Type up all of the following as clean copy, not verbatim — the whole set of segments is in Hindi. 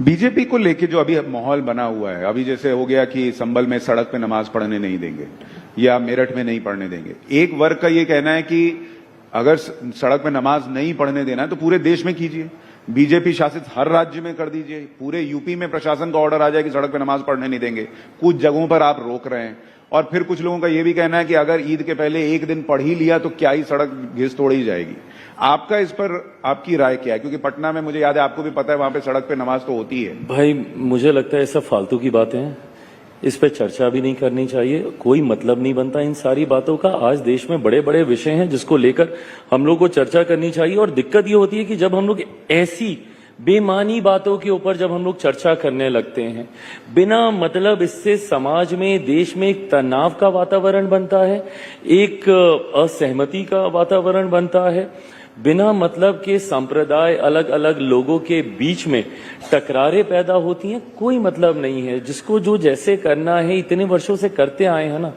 बीजेपी को लेके जो अभी माहौल बना हुआ है, अभी जैसे हो गया कि संभल में सड़क पे नमाज पढ़ने नहीं देंगे या मेरठ में नहीं पढ़ने देंगे। एक वर्ग का ये कहना है कि अगर सड़क पे नमाज नहीं पढ़ने देना है तो पूरे देश में कीजिए, बीजेपी शासित हर राज्य में कर दीजिए। पूरे यूपी में प्रशासन का ऑर्डर आ जाए कि सड़क पे नमाज पढ़ने नहीं देंगे। कुछ जगहों पर आप रोक रहे हैं। और फिर कुछ लोगों का यह भी कहना है कि अगर ईद के पहले एक दिन पढ़ ही लिया तो क्या ही सड़क घिस तोड़ी जाएगी। आपका इस पर आपकी राय क्या है? क्योंकि पटना में मुझे याद है, आपको भी पता है, वहां पे सड़क पे नमाज तो होती है। भाई मुझे लगता है ये सब फालतू की बातें हैं, इस पे चर्चा भी नहीं करनी चाहिए, कोई मतलब नहीं बनता इन सारी बातों का। आज देश में बड़े बड़े विषय हैं जिसको लेकर हम लोग को चर्चा करनी चाहिए। और दिक्कत ये होती है कि जब हम लोग ऐसी बेमानी बातों के ऊपर जब हम लोग चर्चा करने लगते हैं, बिना मतलब इससे समाज में, देश में एक तनाव का वातावरण बनता है, एक असहमति का वातावरण बनता है, बिना मतलब के संप्रदाय, अलग अलग लोगों के बीच में टकरारें पैदा होती हैं। कोई मतलब नहीं है। जिसको जो जैसे करना है इतने वर्षों से करते आए हैं ना,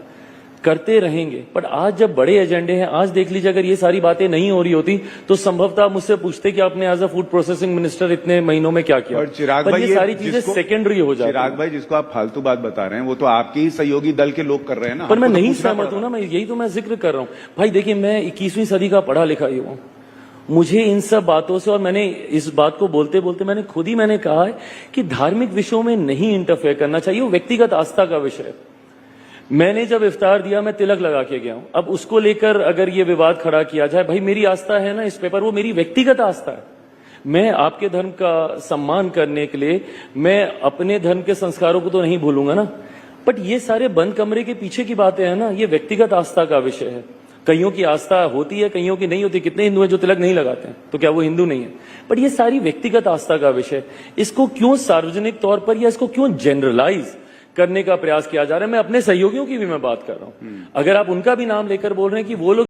करते रहेंगे। पर आज जब बड़े एजेंडे हैं, आज देख लीजिए, अगर ये सारी बातें नहीं हो रही होती तो संभवतः आप मुझसे पूछते कि आपने as a food processing minister इतने महीनों में क्या किया। और चिराग भाई, ये सारी चीजें सेकेंडरी हो जाती हैं। चिराग भाई, जिसको आप फालतू बात बता रहे हैं वो तो आपके ही सहयोगी दल के लोग कर रहे हैं ना। पर मैं नहीं सहमत हूं ना, मैं यही तो मैं जिक्र कर रहा हूं। भाई देखिए, मैं 21वीं सदी का पढ़ा लिखा युवा हूं। मुझे इन सब बातों से, और मैंने इस बात को बोलते बोलते मैंने कहा है कि धार्मिक विषयों में नहीं इंटरफेयर करना चाहिए, वो व्यक्तिगत आस्था का विषय है। मैंने जब इफ्तार दिया, मैं तिलक लगा के गया हूं। अब उसको लेकर अगर ये विवाद खड़ा किया जाए, भाई मेरी आस्था है ना इस पेपर, वो मेरी व्यक्तिगत आस्था है। मैं आपके धर्म का सम्मान करने के लिए मैं अपने धर्म के संस्कारों को तो नहीं भूलूंगा ना। बट ये सारे बंद कमरे के पीछे की बातें हैं ना, ये व्यक्तिगत आस्था का विषय है। कईयों की आस्था होती है, कईयों की नहीं होती। कितने हिंदू हैं जो तिलक नहीं लगाते हैं, तो क्या वो हिंदू नहीं है? बट ये सारी व्यक्तिगत आस्था का विषय, इसको क्यों सार्वजनिक तौर पर या इसको क्यों जनरलाइज करने का प्रयास किया जा रहा है? मैं अपने सहयोगियों की भी मैं बात कर रहा हूं। अगर आप उनका भी नाम लेकर बोल रहे हैं कि वो लोग